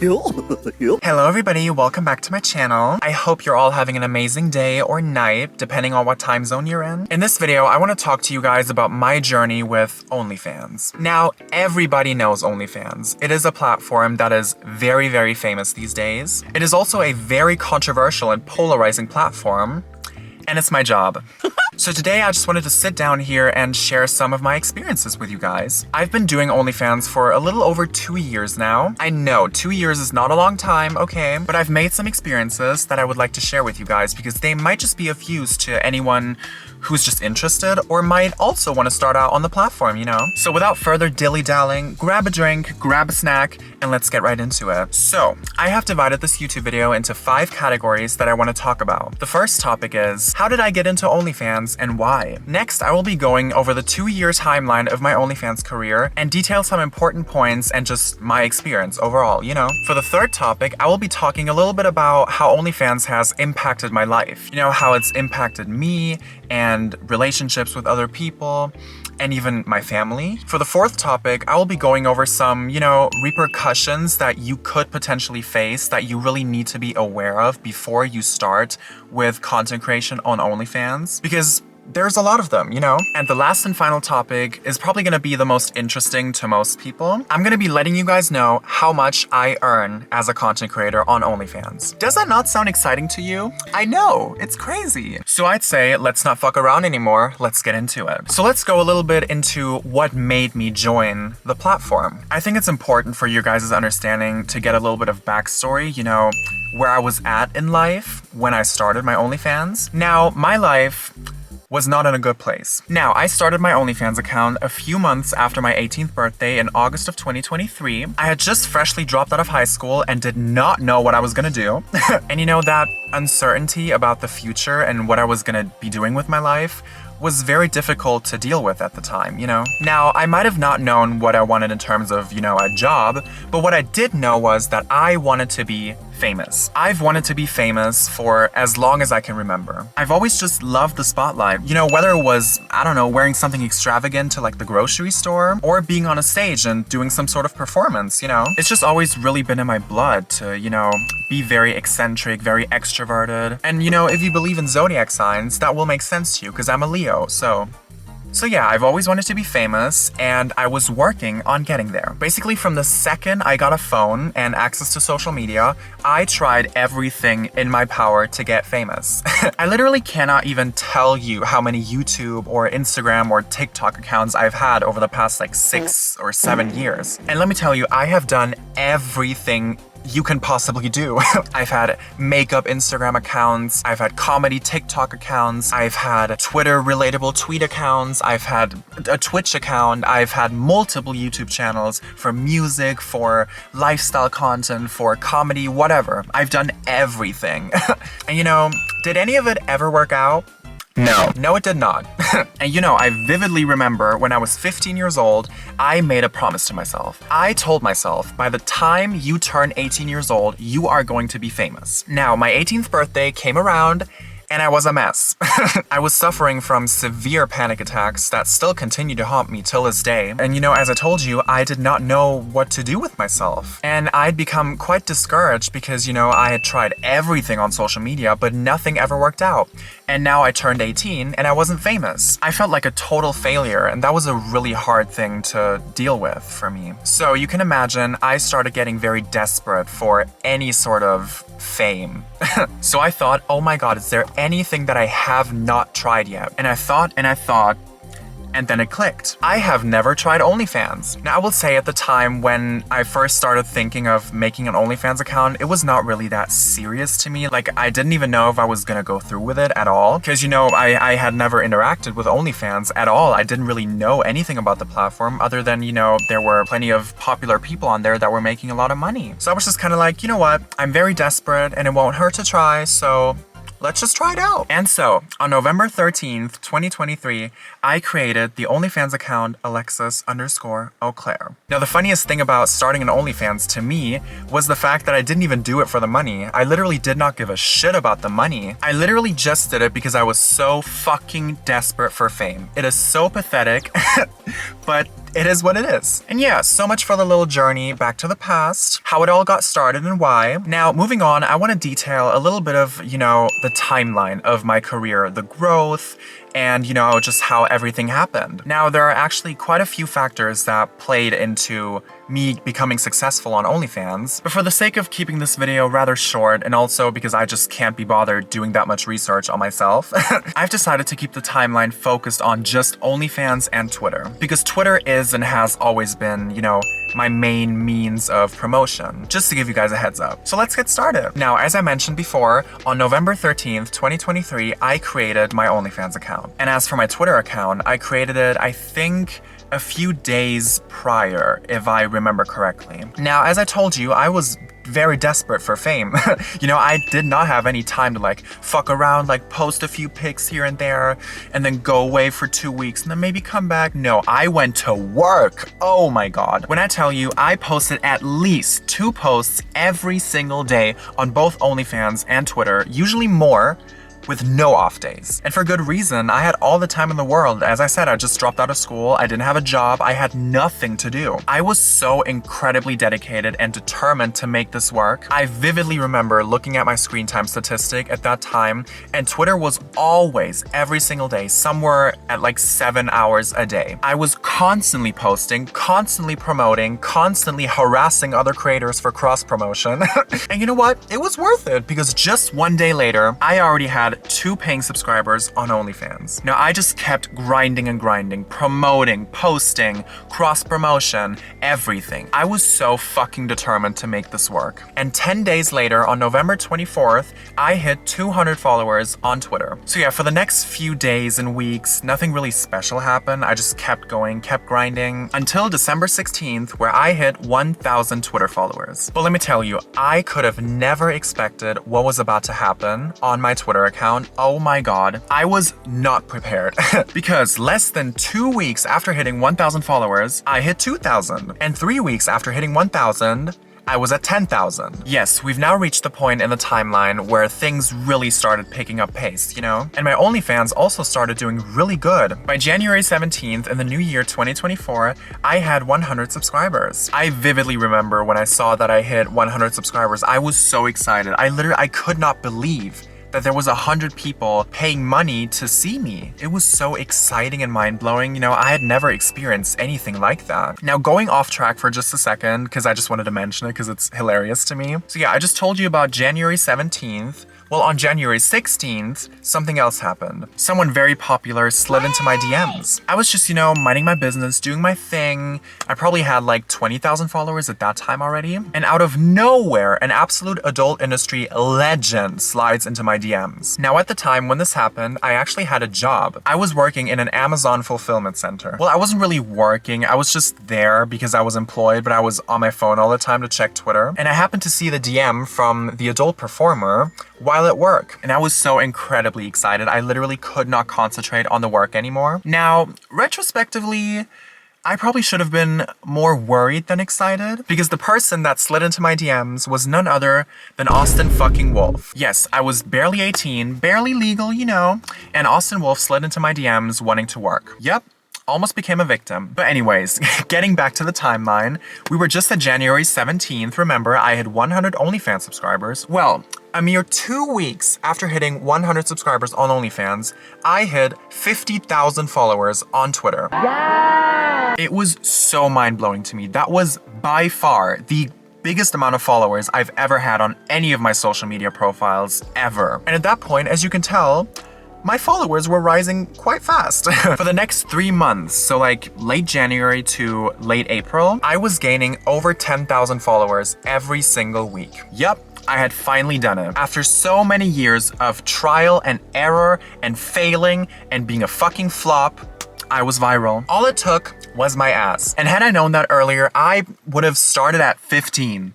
Hello everybody, welcome back to my channel. I hope you're all having an amazing day or night, depending on what time zone you're in. In this video, I want to talk to you guys about my journey with OnlyFans. Now, everybody knows OnlyFans. It is a platform that is very, very famous these days. It is also a very controversial and polarizing platform, and it's my job. So today I just wanted to sit down here and share some of my experiences with you guys. I've been doing OnlyFans for a little over 2 years now. I know 2 years is not a long time, okay? But I've made some experiences that I would like to share with you guys because they might just be of use to anyone who's just interested or might also want to start out on the platform, you know? So without further dilly-dallying, grab a drink, grab a snack, and let's get right into it. So, I have divided this YouTube video into 5 categories that I want to talk about. The first topic is, how did I get into OnlyFans and why? Next, I will be going over the 2-year timeline of my OnlyFans career and detail some important points and just my experience overall, you know? For the third topic, I will be talking a little bit about how OnlyFans has impacted my life. You know, how it's impacted me and relationships with other people, and even my family. For the fourth topic, I will be going over some, you know, repercussions that you could potentially face that you really need to be aware of before you start with content creation on OnlyFans, because there's a lot of them, you know? And the last and final topic is probably gonna be the most interesting to most people. I'm gonna be letting you guys know how much I earn as a content creator on OnlyFans. Does that not sound exciting to you? I know, it's crazy. So I'd say, let's not fuck around anymore, let's get into it. So let's go a little bit into what made me join the platform. I think it's important for your guys' understanding to get a little bit of backstory, you know, where I was at in life when I started my OnlyFans. Now, my life was not in a good place. Now, I started my OnlyFans account a few months after my 18th birthday in August of 2023. I had just freshly dropped out of high school and did not know what I was gonna do. And you know, that uncertainty about the future and what I was gonna be doing with my life was very difficult to deal with at the time, you know? Now, I might have not known what I wanted in terms of, you know, a job, but what I did know was that I wanted to be famous. I've wanted to be famous for as long as I can remember. I've always just loved the spotlight. You know, whether it was, I don't know, wearing something extravagant to like the grocery store or being on a stage and doing some sort of performance, you know? It's just always really been in my blood to, you know, be very eccentric, very extroverted. And you know, if you believe in zodiac signs, that will make sense to you because I'm a Leo, So yeah, I've always wanted to be famous, and I was working on getting there. Basically, from the second I got a phone and access to social media, I tried everything in my power to get famous. I literally cannot even tell you how many YouTube or Instagram or TikTok accounts I've had over the past like 6 or 7 years. And let me tell you, I have done everything you can possibly do. I've had makeup Instagram accounts, I've had comedy TikTok accounts, I've had Twitter relatable tweet accounts, I've had a Twitch account, I've had multiple YouTube channels for music, for lifestyle content, for comedy, whatever. I've done everything. And you know, did any of it ever work out? No, it did not. And you know, I vividly remember when I was 15 years old, I made a promise to myself. I told myself, by the time you turn 18 years old, you are going to be famous. Now, my 18th birthday came around, and I was a mess. I was suffering from severe panic attacks that still continue to haunt me till this day. And you know, as I told you, I did not know what to do with myself. And I'd become quite discouraged because, you know, I had tried everything on social media, but nothing ever worked out. And now I turned 18 and I wasn't famous. I felt like a total failure, and that was a really hard thing to deal with for me. So you can imagine I started getting very desperate for any sort of fame. So I thought, oh my god, is there anything that I have not tried yet? And I thought, and then it clicked. I have never tried OnlyFans. Now, I will say at the time when I first started thinking of making an OnlyFans account, it was not really that serious to me. Like, I didn't even know if I was gonna go through with it at all. Because, you know, I had never interacted with OnlyFans at all. I didn't really know anything about the platform other than, you know, there were plenty of popular people on there that were making a lot of money. So I was just kind of like, you know what? I'm very desperate and it won't hurt to try, so let's just try it out. And so, on November 13th, 2023, I created the OnlyFans account alexis_auclair. Now, the funniest thing about starting an OnlyFans to me was the fact that I didn't even do it for the money. I literally did not give a shit about the money. I literally just did it because I was so fucking desperate for fame. It is so pathetic, but it is what it is. And yeah, so much for the little journey back to the past, how it all got started and why. Now, moving on, I want to detail a little bit of, you know, the timeline of my career, the growth, and, you know, just how everything happened. Now, there are actually quite a few factors that played into me becoming successful on OnlyFans, but for the sake of keeping this video rather short, and also because I just can't be bothered doing that much research on myself, I've decided to keep the timeline focused on just OnlyFans and Twitter, because Twitter is and has always been, you know, my main means of promotion, just to give you guys a heads up. So let's get started. Now, as I mentioned before, on November 13th, 2023, I created my OnlyFans account. And as for my Twitter account, I created it, I think, a few days prior, if I remember correctly. Now, as I told you, I was very desperate for fame. You know, I did not have any time to like fuck around, like post a few pics here and there, and then go away for 2 weeks and then maybe come back. No, I went to work. Oh my God. When I tell you, I posted at least 2 posts every single day on both OnlyFans and Twitter, usually more, with no off days. And for good reason. I had all the time in the world. As I said, I just dropped out of school. I didn't have a job. I had nothing to do. I was so incredibly dedicated and determined to make this work. I vividly remember looking at my screen time statistic at that time, and Twitter was always, every single day, somewhere at like 7 hours a day. I was constantly posting, constantly promoting, constantly harassing other creators for cross promotion. And you know what? It was worth it, because just one day later, I already had 2 paying subscribers on OnlyFans. Now, I just kept grinding and grinding, promoting, posting, cross promotion, everything. I was so fucking determined to make this work. And 10 days later, on November 24th, I hit 200 followers on Twitter. So yeah, for the next few days and weeks, nothing really special happened. I just kept going, kept grinding, until December 16th, where I hit 1,000 Twitter followers. But let me tell you, I could have never expected what was about to happen on my Twitter account. Oh my God, I was not prepared. Because less than 2 weeks after hitting 1,000 followers, I hit 2,000. And 3 weeks after hitting 1,000, I was at 10,000. Yes, we've now reached the point in the timeline where things really started picking up pace, you know? And my OnlyFans also started doing really good. By January 17th in the new year 2024, I had 100 subscribers. I vividly remember when I saw that I hit 100 subscribers, I was so excited. I could not believe that there was 100 people paying money to see me. It was so exciting and mind-blowing. You know, I had never experienced anything like that. Now, going off track for just a second, because I just wanted to mention it because it's hilarious to me. So yeah, I just told you about January 17th. Well, on January 16th, something else happened. Someone very popular slid into my DMs. I was just, you know, minding my business, doing my thing. I probably had like 20,000 followers at that time already. And out of nowhere, an absolute adult industry legend slides into my DMs. Now, at the time when this happened, I actually had a job. I was working in an Amazon fulfillment center. Well, I wasn't really working. I was just there because I was employed, but I was on my phone all the time to check Twitter. And I happened to see the DM from the adult performer while at work. And I was so incredibly excited. I literally could not concentrate on the work anymore. Now, retrospectively, I probably should have been more worried than excited, because the person that slid into my DMs was none other than Austin fucking Wolf. Yes, I was barely 18, barely legal, you know, and Austin Wolf slid into my DMs wanting to work. Yep. Almost became a victim. But anyways, getting back to the timeline, we were just at January 17th. Remember, I had 100 OnlyFans subscribers. Well, a mere 2 weeks after hitting 100 subscribers on OnlyFans, I hit 50,000 followers on Twitter. Yeah! It was so mind-blowing to me. That was by far the biggest amount of followers I've ever had on any of my social media profiles ever. And at that point, as you can tell, my followers were rising quite fast. For the next 3 months, so like late January to late April, I was gaining over 10,000 followers every single week. Yep, I had finally done it. After so many years of trial and error and failing and being a fucking flop, I was viral. All it took was my ass. And had I known that earlier, I would have started at 15.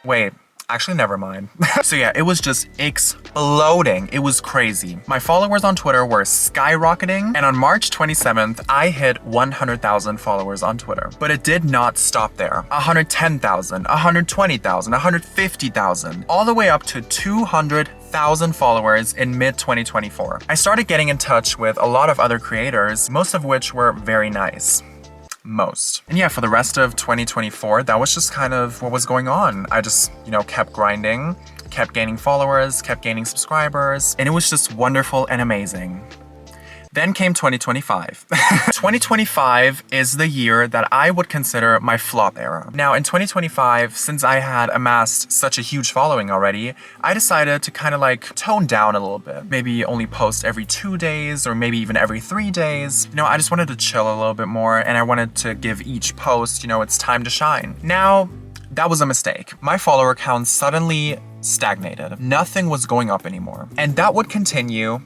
Wait. Actually, never mind. So yeah, it was just exploding. It was crazy. My followers on Twitter were skyrocketing, and on March 27th, I hit 100,000 followers on Twitter. But it did not stop there. 110,000, 120,000, 150,000, all the way up to 200,000 followers in mid-2024. I started getting in touch with a lot of other creators, most of which were very nice. most. And yeah, for the rest of 2024, that was just kind of what was going on. I just, kept grinding, kept gaining followers, kept gaining subscribers, and it was just wonderful and amazing. Then came 2025. 2025 is the year that I would consider my flop era. Now, in 2025, since I had amassed such a huge following already, I decided to kind of like tone down a little bit. Maybe only post every 2 days or maybe even every 3 days. I just wanted to chill a little bit more and I wanted to give each post, its time to shine. Now, that was a mistake. My follower count suddenly stagnated. Nothing was going up anymore. And that would continue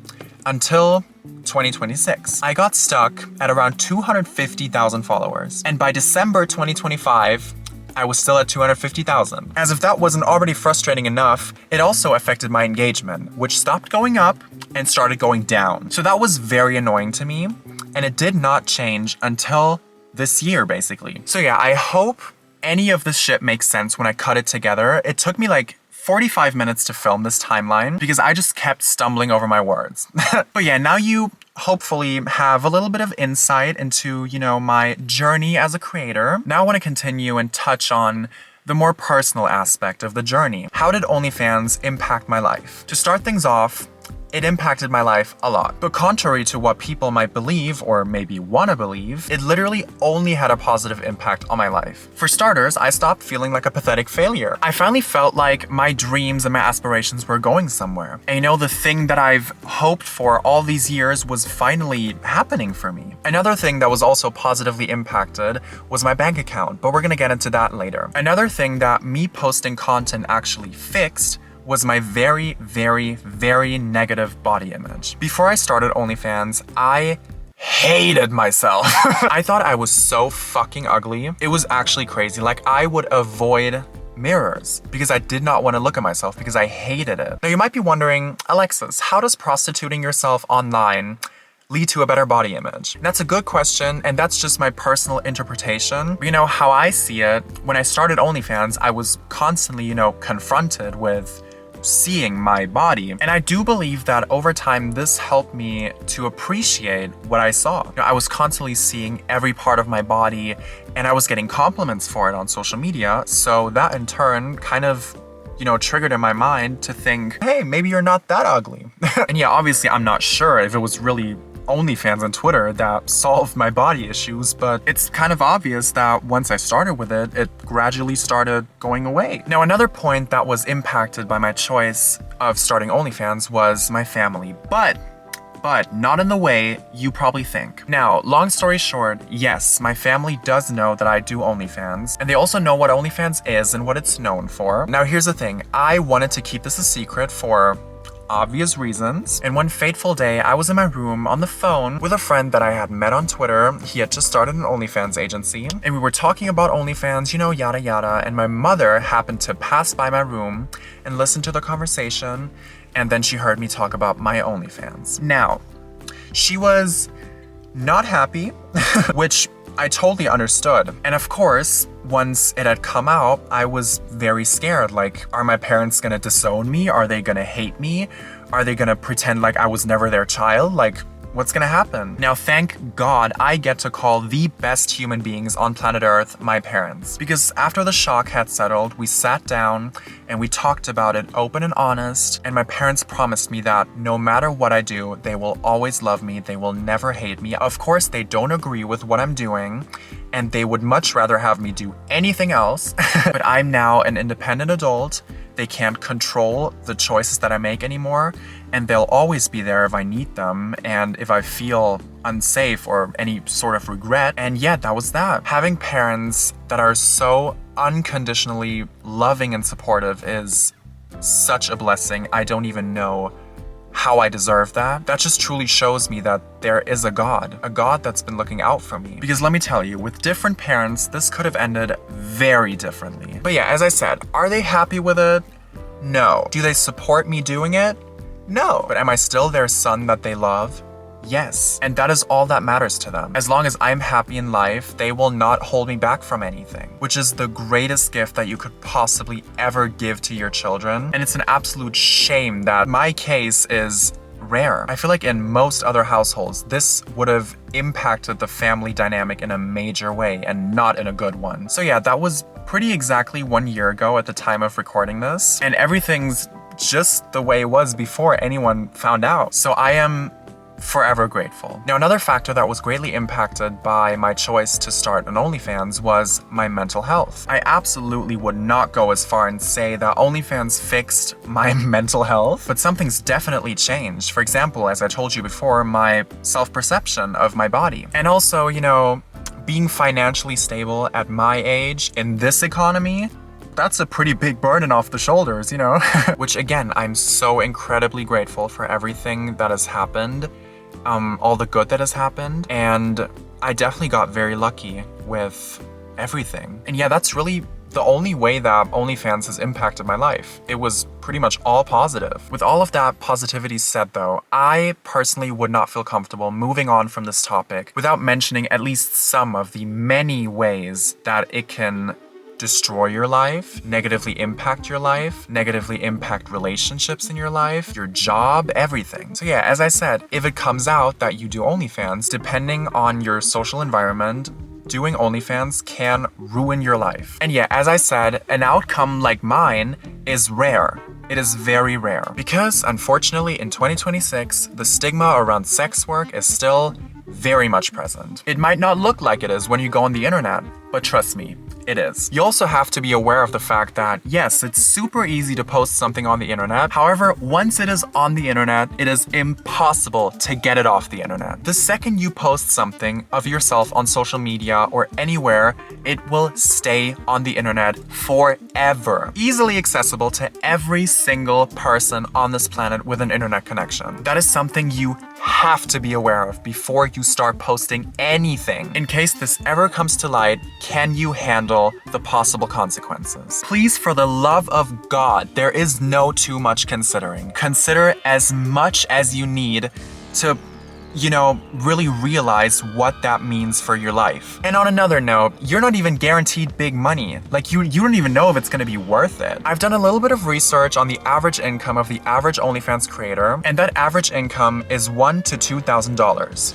until 2026. I got stuck at around 250,000 followers. And by December 2025, I was still at 250,000. As if that wasn't already frustrating enough, it also affected my engagement, which stopped going up and started going down. So that was very annoying to me, and it did not change until this year, basically. So yeah, I hope any of this shit makes sense when I cut it together. It took me like 45 minutes to film this timeline because I just kept stumbling over my words. But yeah, now you hopefully have a little bit of insight into, my journey as a creator. Now I want to continue and touch on the more personal aspect of the journey. How did OnlyFans impact my life? To start things off, it impacted my life a lot. But contrary to what people might believe, or maybe wanna believe, it literally only had a positive impact on my life. For starters, I stopped feeling like a pathetic failure. I finally felt like my dreams and my aspirations were going somewhere. And the thing that I've hoped for all these years was finally happening for me. Another thing that was also positively impacted was my bank account, but we're gonna get into that later. Another thing that me posting content actually fixed was my very, very, very negative body image. Before I started OnlyFans, I hated myself. I thought I was so fucking ugly. It was actually crazy. Like, I would avoid mirrors because I did not want to look at myself because I hated it. Now, you might be wondering, Alexis, how does prostituting yourself online lead to a better body image? That's a good question, and that's just my personal interpretation. How I see it, when I started OnlyFans, I was constantly, confronted with seeing my body. And I do believe that over time, this helped me to appreciate what I saw. I was constantly seeing every part of my body, and I was getting compliments for it on social media. So that in turn kind of triggered in my mind to think, hey, maybe you're not that ugly. And yeah, obviously I'm not sure if it was really OnlyFans and Twitter that solved my body issues, but it's kind of obvious that once I started with it, it gradually started going away. Now, another point that was impacted by my choice of starting OnlyFans was my family, but not in the way you probably think. Now, long story short, yes, my family does know that I do OnlyFans, and they also know what OnlyFans is and what it's known for. Now, here's the thing. I wanted to keep this a secret for obvious reasons. And one fateful day, I was in my room on the phone with a friend that I had met on Twitter. He had just started an OnlyFans agency, and we were talking about OnlyFans, yada yada, and my mother happened to pass by my room and listen to the conversation, and then she heard me talk about my OnlyFans. Now, she was not happy, which I totally understood. And of course, once it had come out, I was very scared. Like, are my parents gonna disown me? Are they gonna hate me? Are they gonna pretend like I was never their child? Like, what's gonna happen? Now, thank God I get to call the best human beings on planet Earth my parents. Because after the shock had settled, we sat down and we talked about it open and honest. And my parents promised me that no matter what I do, they will always love me. They will never hate me. Of course, they don't agree with what I'm doing, and they would much rather have me do anything else. But I'm now an independent adult. They can't control the choices that I make anymore, and they'll always be there if I need them and if I feel unsafe or any sort of regret. And yeah, that was that. Having parents that are so unconditionally loving and supportive is such a blessing. I don't even know how I deserve that. That just truly shows me that there is a God that's been looking out for me. Because let me tell you, with different parents, this could have ended very differently. But yeah, as I said, are they happy with it? No. Do they support me doing it? No. But am I still their son that they love? Yes. And that is all that matters to them. As long as I'm happy in life, they will not hold me back from anything, which is the greatest gift that you could possibly ever give to your children. And it's an absolute shame that my case is rare. I feel like in most other households, this would have impacted the family dynamic in a major way and not in a good one. So yeah, that was pretty exactly 1 year ago at the time of recording this, and everything's just the way it was before anyone found out. So I am forever grateful. Now, another factor that was greatly impacted by my choice to start an OnlyFans was my mental health. I absolutely would not go as far and say that OnlyFans fixed my mental health, but something's definitely changed. For example, as I told you before, my self-perception of my body. And also, you know, being financially stable at my age in this economy, that's a pretty big burden off the shoulders, you know? Which again, I'm so incredibly grateful for everything that has happened, all the good that has happened, and I definitely got very lucky with everything. And yeah, that's really the only way that OnlyFans has impacted my life. It was pretty much all positive. With all of that positivity said though, I personally would not feel comfortable moving on from this topic without mentioning at least some of the many ways that it can destroy your life, negatively impact your life, negatively impact relationships in your life, your job, everything. So yeah, as I said, if it comes out that you do OnlyFans, depending on your social environment, doing OnlyFans can ruin your life. And yeah, as I said, an outcome like mine is rare. It is very rare. Because unfortunately in 2026, the stigma around sex work is still very much present. It might not look like it is when you go on the internet, but trust me, it is. You also have to be aware of the fact that, yes, it's super easy to post something on the internet. However, once it is on the internet, it is impossible to get it off the internet. The second you post something of yourself on social media or anywhere, it will stay on the internet forever. Easily accessible to every single person on this planet with an internet connection. That is something you have to be aware of before you start posting anything. In case this ever comes to light, can you handle the possible consequences? Please, for the love of God, there is no too much considering. Consider as much as you need to, you know, really realize what that means for your life. And on another note, you're not even guaranteed big money. Like you don't even know if it's gonna be worth it. I've done a little bit of research on the average income of the average OnlyFans creator, and that average income is $1,000 to $2,000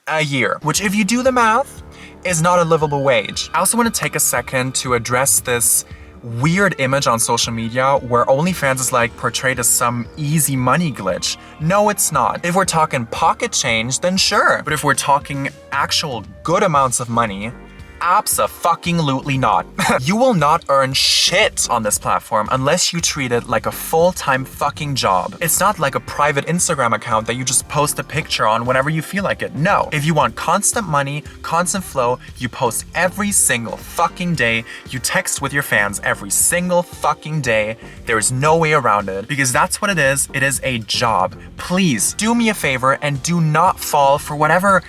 a year, which if you do the math, is not a livable wage. I also want to take a second to address this weird image on social media where OnlyFans is like portrayed as some easy money glitch. No, it's not. If we're talking pocket change, then sure. But if we're talking actual good amounts of money, abso-fucking-lutely not. You will not earn shit on this platform unless you treat it like a full-time fucking job. It's not like a private Instagram account that you just post a picture on whenever you feel like it. No. If you want constant money, constant flow, you post every single fucking day. You text with your fans every single fucking day. There is no way around it because that's what it is. It is a job. Please do me a favor and do not fall for whatever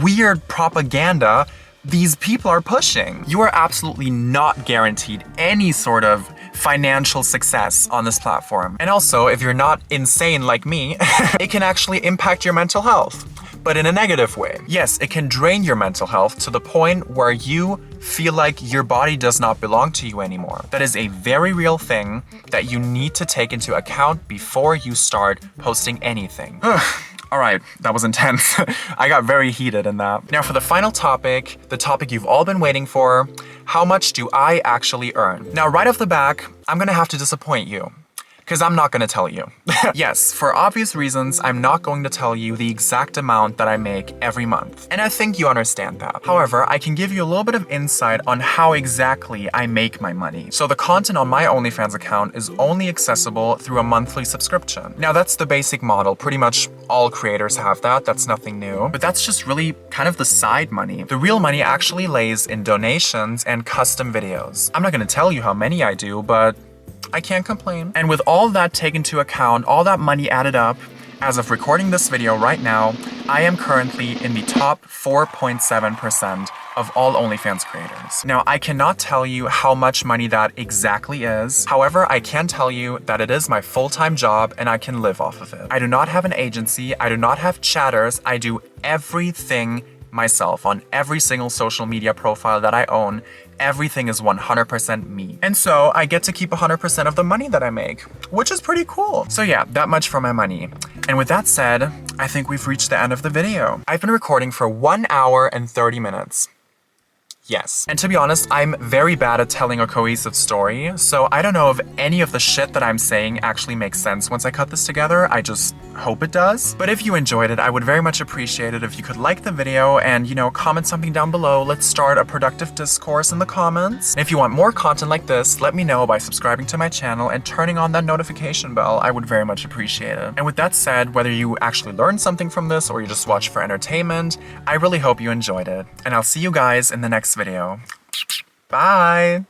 weird propaganda these people are pushing. You are absolutely not guaranteed any sort of financial success on this platform. And also, if you're not insane like me, it can actually impact your mental health, but in a negative way. Yes, it can drain your mental health to the point where you feel like your body does not belong to you anymore. That is a very real thing that you need to take into account before you start posting anything. All right, that was intense. I got very heated in that. Now for the final topic, the topic you've all been waiting for, how much do I actually earn? Now right off the back, I'm gonna have to disappoint you, because I'm not gonna tell you. Yes, for obvious reasons, I'm not going to tell you the exact amount that I make every month. And I think you understand that. However, I can give you a little bit of insight on how exactly I make my money. So the content on my OnlyFans account is only accessible through a monthly subscription. Now that's the basic model. Pretty much all creators have that. That's nothing new. But that's just really kind of the side money. The real money actually lays in donations and custom videos. I'm not gonna tell you how many I do, but I can't complain. And with all that taken into account, all that money added up, as of recording this video right now, I am currently in the top 4.7% of all OnlyFans creators. Now, I cannot tell you how much money that exactly is. However, I can tell you that it is my full-time job and I can live off of it. I do not have an agency. I do not have chatters. I do everything myself. On every single social media profile that I own, everything is 100% me. And so I get to keep 100% of the money that I make, which is pretty cool. So yeah, that much for my money. And with that said, I think we've reached the end of the video. I've been recording for 1 hour and 30 minutes. Yes. And to be honest, I'm very bad at telling a cohesive story, so I don't know if any of the shit that I'm saying actually makes sense once I cut this together. I just hope it does. But if you enjoyed it, I would very much appreciate it if you could like the video and, you know, comment something down below. Let's start a productive discourse in the comments. And if you want more content like this, let me know by subscribing to my channel and turning on that notification bell. I would very much appreciate it. And with that said, whether you actually learned something from this or you just watch for entertainment, I really hope you enjoyed it. And I'll see you guys in the next video. Bye!